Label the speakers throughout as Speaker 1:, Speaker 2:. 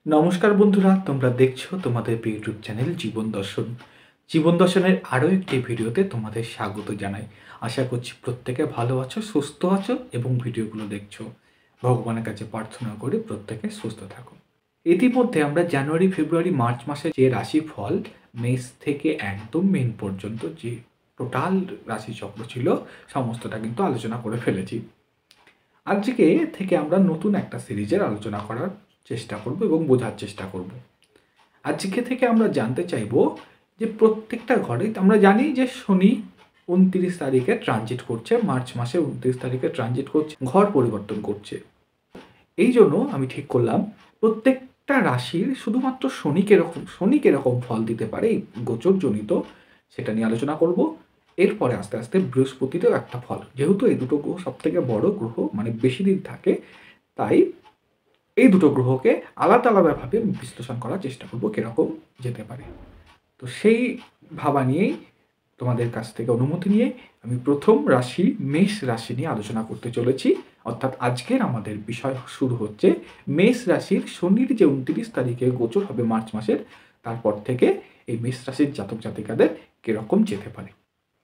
Speaker 1: নমস্কার বন্ধুরা, তোমরা দেখছো তোমাদের ইউটিউব চ্যানেল জীবন দর্শন। জীবন দর্শনের আরও একটি ভিডিওতে তোমাদের স্বাগত জানাই। আশা করছি প্রত্যেকে ভালো আছো, সুস্থ আছো এবং ভিডিওগুলো দেখছো। ভগবানের কাছে প্রার্থনা করি প্রত্যেকে সুস্থ থাকো। ইতিমধ্যে আমরা জানুয়ারি, ফেব্রুয়ারি, মার্চ মাসে যে রাশিফল মেষ থেকে একদম মেন পর্যন্ত যে টোটাল রাশিচক্র ছিল সমস্তটা কিন্তু আলোচনা করে ফেলেছি। আজকে থেকে আমরা নতুন একটা সিরিজের আলোচনা করার চেষ্টা করব এবং বোঝার চেষ্টা করব। আজকে থেকে আমরা জানতে চাইব যে প্রত্যেকটা ঘরে আমরা জানি যে শনি ২৯ তারিখে ট্রানজিট করছে, মার্চ মাসে ২৯ তারিখে ট্রানজিট করছে, ঘর পরিবর্তন করছে। এই জন্য আমি ঠিক করলাম প্রত্যেকটা রাশির শুধুমাত্র শনি কিরকম ফল দিতে পারে এই গোচরজনিত সেটা নিয়ে আলোচনা করব। এরপরে আস্তে আস্তে বৃহস্পতিরও একটা ফল, যেহেতু এই দুটো গ্রহ সবথেকে বড় গ্রহ, মানে বেশি দিন থাকে, তাই এই দুটো গ্রহকে আলাদা আলাদাভাবে বিশ্লেষণ করার চেষ্টা করব কীরকম যেতে পারে। তো সেই ভাবা নিয়েই তোমাদের কাছ থেকে অনুমতি নিয়ে আমি প্রথম রাশি মেষ রাশি নিয়ে আলোচনা করতে চলেছি। অর্থাৎ আজকের আমাদের বিষয় শুরু হচ্ছে মেষ রাশির শনির যে ২৯ তারিখে গোচর হবে মার্চ মাসের, তারপর থেকে এই মেষ রাশির জাতক জাতিকাদের কীরকম যেতে পারে।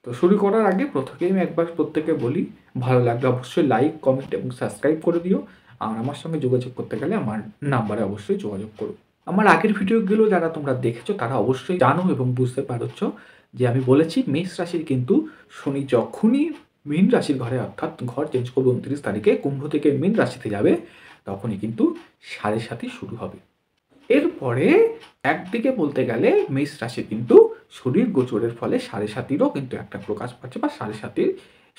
Speaker 1: তো শুরু করার আগে প্রথমেই আমি একবার প্রত্যেকে বলি, ভালো লাগলে অবশ্যই লাইক, কমেন্ট এবং সাবস্ক্রাইব করে দিও। আর আমার সঙ্গে যোগাযোগ করতে গেলে আমার নাম্বারে অবশ্যই যোগাযোগ করো। আমার আগের ভিডিওগুলো যারা তোমরা দেখেছো তারা অবশ্যই জানো এবং বুঝতে পারছো যে আমি বলেছি মেষ রাশির কিন্তু শনি যখনই মীন রাশির ঘরে, অর্থাৎ ঘর চেঞ্জ করবে ২৯ তারিখে, কুম্ভ থেকে মীন রাশিতে যাবে, তখনই কিন্তু ৭.৫ শুরু হবে। এরপরে একদিকে বলতে গেলে মেষ রাশি কিন্তু শনির গোচরের ফলে ৭.৫-ও কিন্তু একটা প্রকাশ পাচ্ছে বা ৭.৫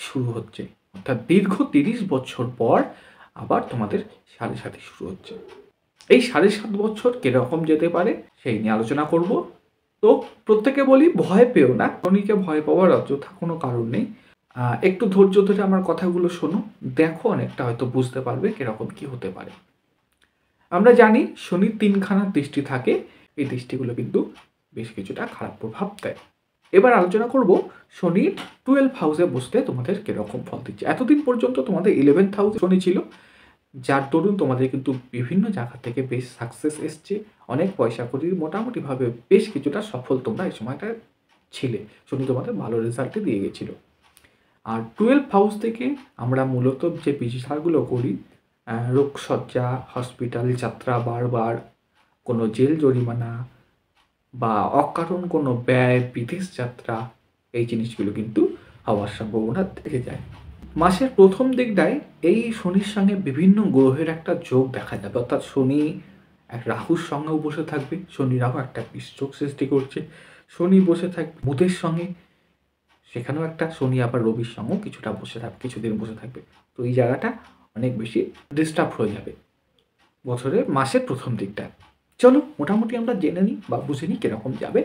Speaker 1: শুরু হচ্ছে। অর্থাৎ দীর্ঘ ৩০ বছর পর আবার তোমাদের ৭.৫ শুরু হচ্ছে। এই ৭.৫ বছর কিরকম যেতে পারে সেই নিয়ে আলোচনা করব। তো প্রত্যেকে বলি ভয় পেও না, শনিকে ভয় পাওয়ার অযথা কোনো কারণ নেই। একটু ধৈর্য ধরে আমার কথাগুলো শোনো, দেখো অনেকটা হয়তো বুঝতে পারবে কিরকম কি হতে পারে। আমরা জানি শনির ৩খানা দৃষ্টি থাকে, এই দৃষ্টিগুলো কিন্তু বেশ কিছুটা খারাপ প্রভাব দেয়। এবার আলোচনা করব শনির 12 হাউসে বসতে তোমাদের কিরকম ফল দিচ্ছে। এতদিন পর্যন্ত তোমাদের 11th হাউসে শনি ছিল, যার দরুন তোমাদের কিন্তু বিভিন্ন জায়গা থেকে বেশ সাকসেস এসছে, অনেক পয়সা কড়ির মোটামুটিভাবে বেশ কিছুটা সফল তোমরা এই সময়টা ছিলে। শনি তোমাদের ভালো রেজাল্টই দিয়ে গেছিল। আর 12 হাউস থেকে আমরা মূলত যে বিচারগুলো করি, রোগশয্যা, হসপিটাল যাত্রা, বারবার কোনো জেল জরিমানা বা অকারণ কোনো ব্যয়, বিদেশ যাত্রা, এই জিনিসগুলো কিন্তু হওয়ার সম্ভাবনা থেকে যায়। মাসের প্রথম দিকটায় এই শনির সঙ্গে বিভিন্ন গ্রহের একটা যোগ দেখা যাবে। অর্থাৎ শনি এক রাহুর সঙ্গেও বসে থাকবে, শনি রাহু একটা বিযোগ সৃষ্টি করছে। শনি বসে থাকবে বুধের সঙ্গে, সেখানেও একটা, শনি আবার রবির সঙ্গেও কিছুদিন বসে থাকবে। তো এই জায়গাটা অনেক বেশি ডিস্টার্ব হয়ে যাবে বছরের মাসের প্রথম দিকটা। চলো মোটামুটি আমরা জেনে নিই বা বুঝে নিই কীরকম যাবে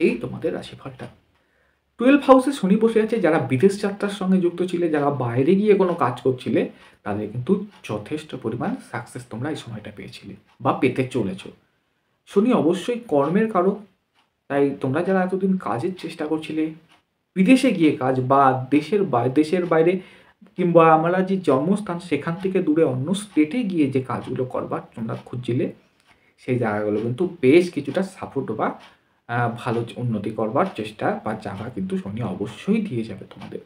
Speaker 1: এই তোমাদের রাশিফলটা। 12 হাউসে শনি বসে আছে, যারা বিদেশ যাত্রার সঙ্গে যুক্ত ছিলে, যারা বাইরে গিয়ে কোনো কাজ করছিলে, তাদের কিন্তু যথেষ্ট পরিমাণ সাকসেস তোমরা এই সময়টা পেয়েছিলে বা পেতে চলেছো। শনি অবশ্যই কর্মের কারক, তাই তোমরা যারা এতদিন কাজের চেষ্টা করছিলে, বিদেশে গিয়ে কাজ বা দেশের বাইরে কিংবা আমরা যে জন্মস্থান সেখান থেকে দূরে অন্য স্টেটে গিয়ে যে কাজগুলো করবার তোমরা খুঁজছিলে, সেই জায়গাগুলো কিন্তু বেশ কিছুটা সাপোর্ট বা ভালো উন্নতি করবার চেষ্টা বা জায়গা কিন্তু শনি অবশ্যই দিয়ে যাবে তোমাদের।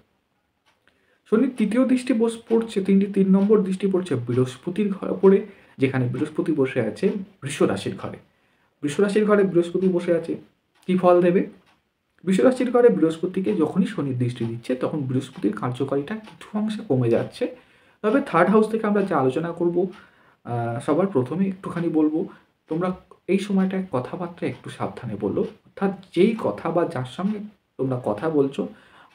Speaker 1: শনির তৃতীয় দৃষ্টি পড়ছে, ৩ নম্বর দৃষ্টি পড়ছে বৃহস্পতির ঘরে পড়ে, যেখানে বৃহস্পতি বসে আছে বৃষ রাশির ঘরে। বৃষ রাশির ঘরে বৃহস্পতি বসে আছে, কী ফল দেবে? বৃষ রাশির ঘরে বৃহস্পতিকে যখনই শনির দৃষ্টি দিচ্ছে, তখন বৃহস্পতির কার্যকারিতা কিছু অংশে কমে যাচ্ছে। তবে থার্ড হাউস থেকে আমরা যা আলোচনা করব, সবার প্রথমে একটুখানি বলবো, তোমরা এই সময়টায় কথাবার্তা একটু সাবধানে বলো। অর্থাৎ যেই কথা বা যার সঙ্গে তোমরা কথা বলছো,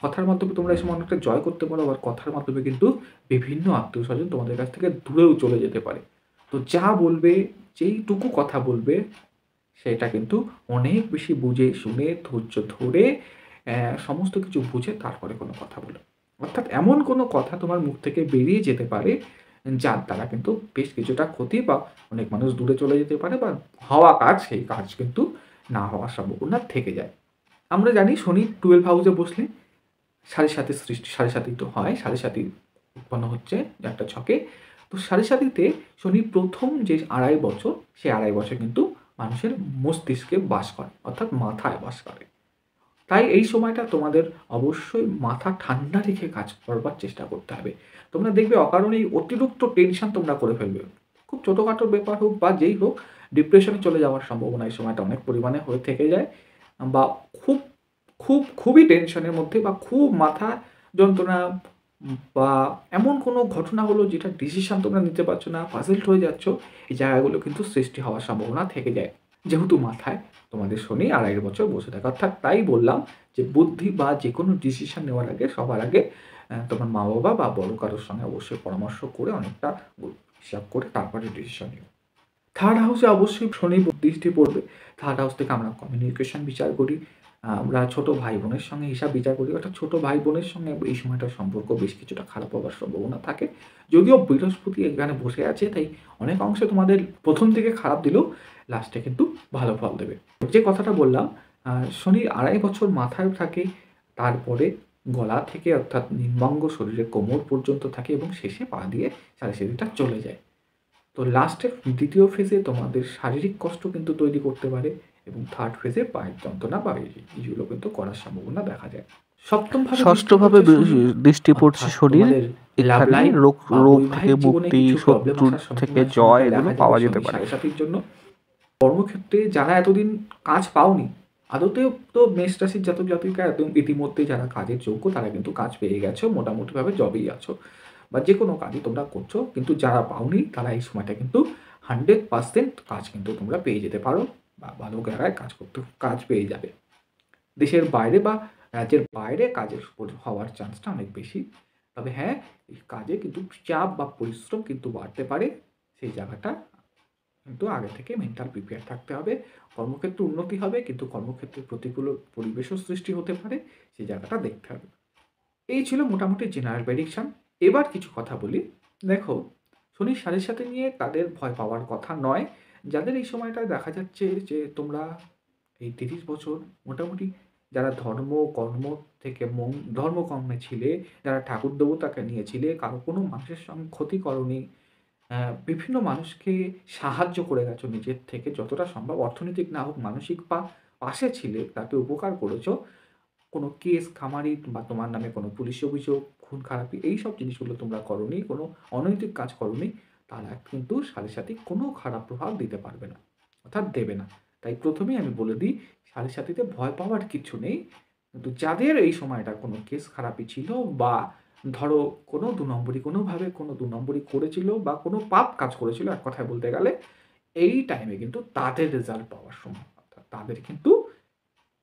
Speaker 1: কথার মাধ্যমে তোমরা এই সময় অনেকটা জয় করতে পারো, আবার কথার মাধ্যমে কিন্তু বিভিন্ন আত্মীয়স্বজন তোমাদের কাছ থেকে দূরেও চলে যেতে পারে। তো যা বলবে, যেইটুকু কথা বলবে, সেটা কিন্তু অনেক বেশি বুঝে শুনে ধৈর্য ধরে সমস্ত কিছু বুঝে তারপরে কোনো কথা বলো। অর্থাৎ এমন কোনো কথা তোমার মুখ থেকে বেরিয়ে যেতে পারে যার দ্বারা কিন্তু বেশ কিছুটা ক্ষতি বা অনেক মানুষ দূরে চলে যেতে পারে, বা হওয়া কাজ সেই কাজ কিন্তু না হওয়ার সম্ভাবনা থেকে যায়। আমরা জানি শনি 12 হাউসে বসলে ৭.৫ সৃষ্টি, ৭.৫ তো হয়, ৭.৫ উৎপন্ন হচ্ছে একটা ছকে। তো তো সাড়ে সাতিতে শনির প্রথম যে ২.৫ বছর, সেই ২.৫ বছর কিন্তু মানুষের মস্তিষ্কে বাস করে, অর্থাৎ মাথায় বাস করে। তাই এই সময়টা তোমাদের অবশ্যই মাথা ঠান্ডা রেখে কাজ করবার চেষ্টা করতে হবে। তোমরা দেখবে অকারণেই অতিরিক্ত টেনশন তোমরা করে ফেলবে। খুব ছোটোখাটো ব্যাপার হোক বা যেই হোক, ডিপ্রেশনে চলে যাওয়ার সম্ভাবনা এই সময়টা অনেক পরিমাণে হয়ে থেকে যায়, বা খুব খুবই টেনশনের মধ্যে বা খুব মাথা যন্ত্রণা, বা এমন কোনো ঘটনা হলো যেটা ডিসিশন তোমরা নিতে পারছো না, পাজলড হয়ে যাচ্ছ, এই জায়গাগুলো কিন্তু সৃষ্টি হওয়ার সম্ভাবনা থেকে যায়। যেহেতু মাথায় তোমাদের শনি ২.৫ বছর বসে থাকে, অর্থাৎ তাই বললাম যে বুদ্ধি বা যেকোনো ডিসিশন নেওয়ার আগে সবার আগে তোমার মা-বাবা বা বড় কারোর সঙ্গে অবশ্যই পরামর্শ করে অনেকটা হিসাব করে তারপরে ডিসিশন নিও। থার্ড হাউসে অবশ্যই শনি দৃষ্টি পড়বে। থার্ড হাউস থেকে আমরা কমিউনিকেশন বিচার করি। আমরা ছোট ভাই-বোনের সঙ্গে হিসাব বিচার করি। অর্থাৎ ছোট ভাই-বোনের সঙ্গে এই সময়টার সম্পর্ক বেশ কিছুটা খারাপ হবার সম্ভাবনা থাকে। যদিও বৃহস্পতি এখানে বসে আছে, তাই অনেক অংশে তোমাদের প্রথম দিকে খারাপ দিলেও লাস্টে কিন্তু ভালো ফল দেবে। যে কথাটা বললাম, শনি ২.৫ বছর মাথায় থাকে, তারপরে গলা থেকে অর্থাৎ নিম্নাঙ্গ শরীরের কোমর পর্যন্ত থাকে এবং শেষে পা দিয়ে সাড়ে সাতিটা চলে যায়। তো লাস্টের দ্বিতীয় ফেজে তোমাদের শারীরিক কষ্ট কিন্তু তৈরি করতে পারে, এবং থার্ড ফেজে পায়ের যন্ত্রণা বা এইগুলো কিন্তু করার সম্ভাবনা দেখা যায়।
Speaker 2: ষষ্ঠভাবে দৃষ্টি পড়ছে শনির,
Speaker 1: তোমাদের লাভ
Speaker 2: এখানে
Speaker 1: লাইফ
Speaker 2: রোগ
Speaker 1: বা
Speaker 2: রোগ থেকে
Speaker 1: বৈবাহিক জীবনে
Speaker 2: মুক্তি,
Speaker 1: কিছু প্রবলেম
Speaker 2: শত্রুর
Speaker 1: আসার
Speaker 2: থেকে
Speaker 1: সম্ভাবনা
Speaker 2: জয়
Speaker 1: দেখা
Speaker 2: এগুলো
Speaker 1: যাবে
Speaker 2: পাওয়া যেতে
Speaker 1: শনি
Speaker 2: পারে।
Speaker 1: সাড়ে সাতির জন্য। কর্মক্ষেত্রে যারা এতদিন কাজ পাওনি, আদতেও তো মেষ রাশির জাতক জাতিকা একদম ইতিমধ্যে যারা কাজের যোগ্য তারা কিন্তু কাজ পেয়ে গেছো, মোটামুটিভাবে জবেই আছো বা যে কোনো কাজই তোমরা করছো, কিন্তু যারা পাওনি তারা এই সময়টা কিন্তু 100% কাজ কিন্তু তোমরা পেয়ে যেতে পারো, বা ভালো জায়গায় কাজ পেয়ে যাবে। দেশের বাইরে বা রাজ্যের বাইরে কাজের হওয়ার চান্সটা অনেক বেশি। তবে হ্যাঁ, এই কাজে কিন্তু চাপ বা পরিশ্রম কিন্তু বাড়তে পারে। সেই জায়গাটা কিন্তু আগে থেকে মেন্টাল প্রিপেয়ার থাকতে হবে। কর্মক্ষেত্রে উন্নতি হবে, কিন্তু কর্মক্ষেত্রে প্রতিকূল পরিবেশও সৃষ্টি হতে পারে, সেই জায়গাটা দেখতে হবে। এই ছিল মোটামুটি জেনারেল প্রেডিকশন। এবার কিছু কথা বলি। দেখো, শনির সাড়ে সাথে নিয়ে তাদের ভয় পাওয়ার কথা নয়। যাদের এই সময়টায় দেখা যাচ্ছে যে তোমরা এই ৩০ বছর মোটামুটি যারা কর্ম থেকে ধর্মকর্মে ছিলে, যারা ঠাকুর দেবতাকে নিয়েছিলে, কারো কোনো মানুষের সঙ্গে ক্ষতি করোনি, বিভিন্ন মানুষকে সাহায্য করে গেছো নিজের থেকে যতটা সম্ভব, অর্থনৈতিক না হোক মানসিক পাশে ছিলে, তাকে উপকার করেছো। কোনো কেস খামারি বা তোমার নামে কোনো পুলিশ অভিযোগ, খুন খারাপি এইসব জিনিসগুলো তোমরা করোনি, কোনো অনৈতিক কাজ করোনি, তারা কিন্তু সাড়ে সাথে কোনো খারাপ প্রভাব দিতে পারবে না, অর্থাৎ দেবে না। তাই প্রথমেই আমি বলে দিই, সাড়ে সাতিতে ভয় পাওয়ার কিছু নেই। কিন্তু যাদের এই সময়টা কোনো কেস খারাপি ছিল, বা ধরো কোনো ২ নম্বরি কোনোভাবে কোনো ২ নম্বরি করেছিল বা কোনো পাপ কাজ করেছিল, এক কথায় বলতে গেলে এই টাইমে কিন্তু তাদের রেজাল্ট পাওয়ার সময়। অর্থাৎ তাদের কিন্তু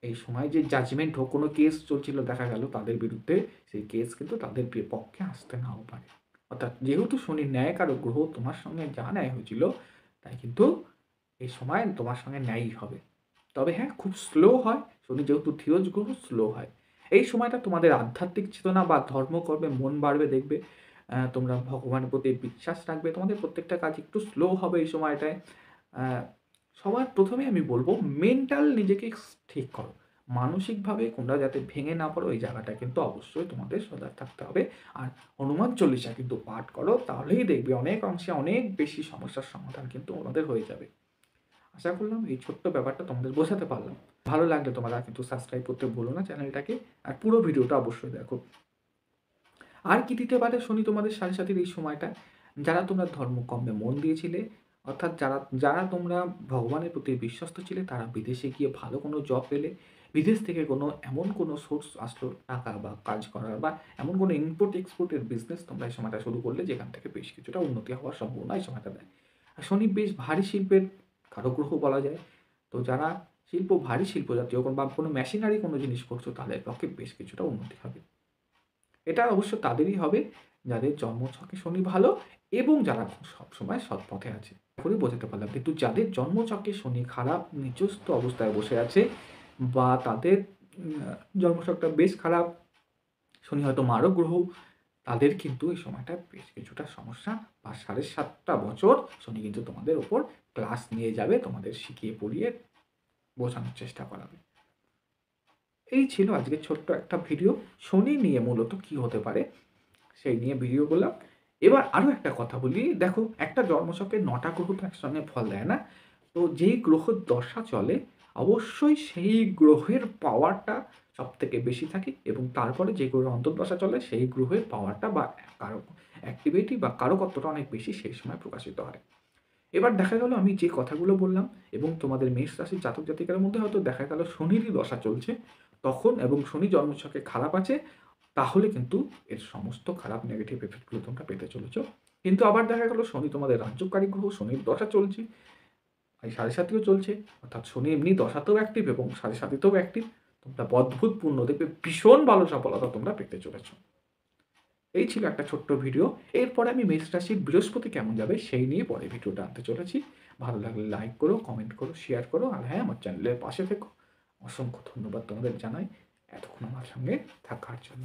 Speaker 1: এই সময় যে জাজমেন্ট হোক, কোনো কেস চলছিল দেখা গেল তাদের বিরুদ্ধে, সেই কেস কিন্তু তাদের পক্ষে আসতে নাও পারে। অর্থাৎ যেহেতু শনি ন্যায়কারক গ্রহ, তোমার সঙ্গে যা ন্যায় হয়েছিল তাই কিন্তু এই সময় তোমার সঙ্গে ন্যায়ই হবে। তবে হ্যাঁ, খুব স্লো হয়, শনি যেহেতু ধীরজ গ্রহ, স্লো হয়। এই সময়টা তোমাদের আধ্যাত্মিক চেতনা বা ধর্মকর্মে মন বাড়বে, দেখবে তোমরা ভগবানের প্রতি বিশ্বাস রাখবে, তোমাদের প্রত্যেকটা কাজ একটু স্লো হবে এই সময়টায়। সবার প্রথমে আমি বলবো, মেন্টাল নিজেকে ঠিক করো, মানসিকভাবে তোমরা যাতে ভেঙে না পড়ো, এই জায়গাটা কিন্তু অবশ্যই তোমাদের সজাগ থাকতে হবে। আর হনুমান চল্লিশা কিন্তু পাঠ করো, তাহলেই দেখবে অনেক অংশে অনেক বেশি সমস্যার সমাধান কিন্তু আমাদের হয়ে যাবে। আশা করলাম এই ছোট্ট ব্যাপারটা তোমাদের বোঝাতে পারলাম। ভালো লাগলে তোমরা কিন্তু সাবস্ক্রাইব করতে ভুলো না চ্যানেলটাকে, আর পুরো ভিডিওটা অবশ্যই দেখো। আর কি দিতে পারে শনি তোমাদের সাড়ে সাতির এই সময়টা? যারা তোমরা ধর্মকর্মে মন দিয়েছিলে, অর্থাৎ যারা তোমরা ভগবানের প্রতি বিশ্বস্ত ছিলে, তারা বিদেশে গিয়ে ভালো কোনো জব পেলে, বিদেশ থেকে এমন কোনো সোর্স আসলো টাকা বা কাজ করার, বা এমন কোনো ইম্পোর্ট এক্সপোর্টের বিজনেস তোমরা এই সময়টা শুরু করলে, যেখান থেকে বেশ কিছুটা উন্নতি হওয়ার সম্ভাবনা এই সময়টা দেয়। আর শনি বেশ ভারী শিল্পের কারক গ্রহ বলা যায়। তো যারা ভারী শিল্প জাতীয় বা কোনো মেশিনারি কোনো জিনিস করছো, তাদের পক্ষে বেশ কিছুটা উন্নতি হবে। এটা অবশ্য তাদেরই হবে যাদের জন্মছকে শনি ভালো এবং যারা সবসময় সৎ পথে আছে। করে বোঝাতে পারলাম। কিন্তু যাদের জন্মছকে শনি খারাপ, নিচস্থ অবস্থায় বসে আছে, বা তাদের জন্মছকটা বেশ খারাপ, শনি হয়তো মারক গ্রহ, তাদের কিন্তু এই সময়টা বেশ কিছুটা সমস্যা, বা ৭.৫ বছর শনি কিন্তু তোমাদের ওপর ক্লাস নিয়ে যাবে, তোমাদের শিখিয়ে পড়িয়ে বোঝানোর চেষ্টা করাবে। এই ছিল আজকে ছোট্ট একটা ভিডিও, শনি নিয়ে মূলত কি হতে পারে সেই নিয়ে ভিডিও করলাম। এবার আরও একটা কথা বলি, দেখো একটা জন্মছকে ৯টা গ্রহ তো একসঙ্গে ফল দেয় না। তো যেই গ্রহের দশা চলে অবশ্যই সেই গ্রহের পাওয়ারটা সবথেকে বেশি থাকে এবং তারপরে যে গ্রহের অন্তর্দশা চলে সেই গ্রহের পাওয়ারটা বা কারক অ্যাক্টিভিটি বা কারকত্বটা অনেক বেশি সেই সময় প্রকাশিত হয়। এবার দেখা গেল আমি যে কথাগুলো বললাম এবং তোমাদের মেষ রাশির জাতক জাতিকার মধ্যে হয়তো দেখা গেল শনিরই দশা চলছে তখন এবং শনি জন্মছকে খারাপ আছে, তাহলে কিন্তু এর সমস্ত খারাপ নেগেটিভ এফেক্টগুলো তোমরা পেতে চলেছ। কিন্তু আবার দেখা গেল শনি তোমাদের রাজ্যকারী গ্রহ, শনির দশা চলছে, এই সাড়ে সাতিও চলছে, অর্থাৎ শনি এমনি দশাতেও অ্যাক্টিভ এবং সাড়ে সাতিতেও অ্যাক্টিভ। তোমরা অদ্ভুতপূর্ণ দেখবে ভীষণ ভালো সফলতা তোমরা পেতে চলেছ। এই ছিল একটা ছোট্ট ভিডিও। এরপরে আমি মেষ রাশির বৃহস্পতি কেমন যাবে সেই নিয়ে পরে ভিডিওটা আনতে চলেছি। ভালো লাগলে লাইক করো, কমেন্ট করো, শেয়ার করো। আর হ্যাঁ, আমার চ্যানেলের পাশে থেকো। অসংখ্য ধন্যবাদ তোমাদের জানাই এতক্ষণ আমার সঙ্গে থাকার জন্য।